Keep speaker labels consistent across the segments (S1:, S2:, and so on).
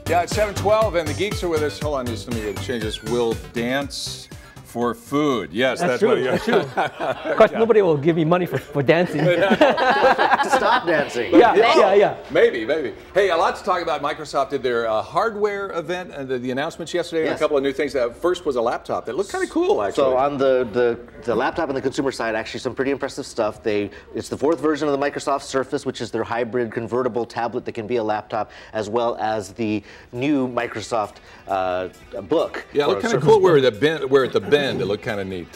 S1: Yeah, it's 7:12, and the geeks are with us. Hold on, just let me change this. We'll dance for food. Yes, that's
S2: true.
S1: what
S2: That's true. Of course, nobody will give me money for dancing.
S3: To stop dancing.
S2: Yeah.
S1: Maybe. Hey, a lot to talk about. Microsoft did their hardware event, and the announcements yesterday, and a couple of new things. First was a laptop that looked kind of cool, actually.
S3: So on the laptop and the consumer side, actually some pretty impressive stuff. It's the fourth version of the Microsoft Surface, which is their hybrid convertible tablet that can be a laptop, as well as the new Microsoft book.
S1: Yeah, it looked kind of cool where at the bend. It looked kind of neat.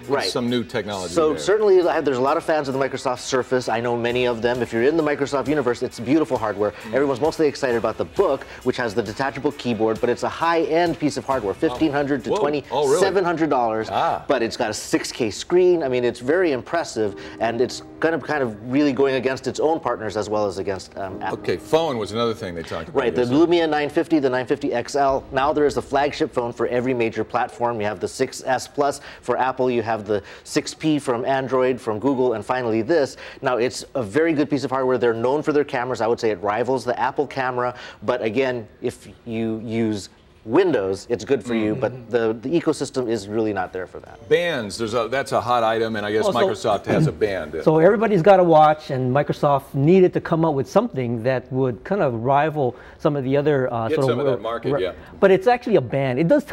S3: Right.
S1: Some new technology.
S3: So
S1: there.
S3: certainly there's a lot of fans of the Microsoft Surface. I know many of them. If you're in the Microsoft universe, it's beautiful hardware. Everyone's mostly excited about the book, which has the detachable keyboard, but it's a high-end piece of hardware, $1,500 to $2,700. But it's got a 6K screen. I mean, it's very impressive, and it's kind of really going against its own partners as well as against Apple.
S1: Okay, phone was another thing they talked about.
S3: Right, the Lumia 950, the 950 XL. Now there is a flagship phone for every major platform. You have the 6S Plus for Apple. You have the 6P from Android, from Google, and finally this. Now it's a very good piece of hardware. They're known for their cameras. I would say it rivals the Apple camera. But again, if you use Windows, it's good for you, but the ecosystem is really not there for that.
S1: Bands, that's a hot item, and I guess Microsoft has a band.
S2: So everybody's got a watch, and Microsoft needed to come up with something that would kind of rival some of the other
S1: some of that market, yeah.
S2: But it's actually a band. It does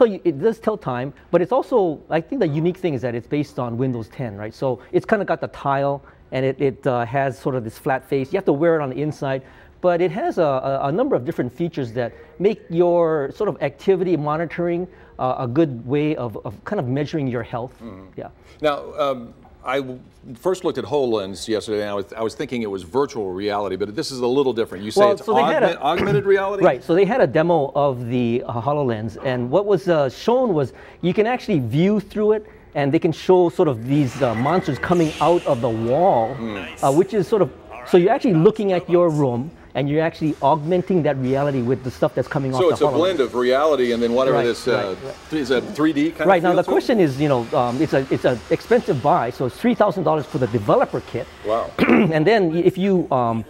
S2: tell time, but it's also, I think the unique thing is that it's based on Windows 10, right? So it's kind of got the tile, and it has sort of this flat face. You have to wear it on the inside. But it has a number of different features that make your sort of activity monitoring a good way of kind of measuring your health. Yeah.
S1: Now, I first looked at Hololens yesterday, and I was thinking it was virtual reality, but this is a little different. You say it's augmented reality?
S2: Right, so they had a demo of the HoloLens, and what was shown was you can actually view through it, and they can show sort of these monsters coming out of the wall, which is sort of, so you're actually looking at your room, and you're actually augmenting that reality with the stuff that's coming off the HoloLens.
S1: So it's a blend of reality and then whatever this is a 3D kind of
S2: Right, now the question is, it's an expensive buy, so it's $3,000 for the developer kit.
S1: Wow.
S2: And then if you, so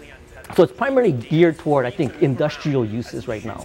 S2: it's primarily geared toward, I think, industrial uses right now.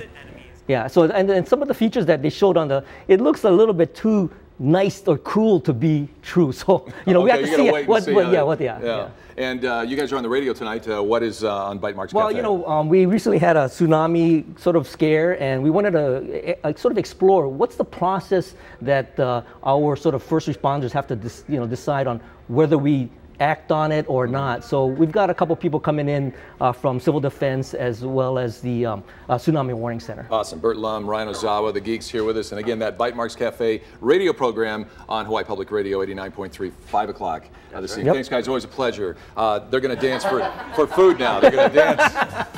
S2: Yeah, so and then some of the features that they showed on it looks a little bit too nice or cool to be true. So, we have to see it.
S1: And you guys are on the radio tonight. What is on Bytemarks Cafe?
S2: Well, we recently had a tsunami sort of scare, and we wanted to sort of explore what's the process that our sort of first responders have to decide on whether we act on it or not. So we've got a couple people coming in from Civil Defense as well as the Tsunami Warning Center.
S1: Awesome. Bert Lum, Ryan Ozawa, the geeks here with us. And again, that Bytemarks Cafe radio program on Hawaii Public Radio 89.3, 5 o'clock this evening. Thanks, guys. Always a pleasure. They're going to dance for food now. They're going to dance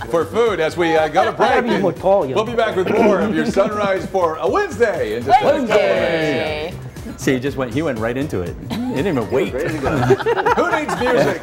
S1: for food as we go to break.
S2: We'll
S1: be back with more of your Sunrise for a Wednesday in just a couple of minutes.
S4: See, he went right into it. He didn't even wait.
S1: Who needs music?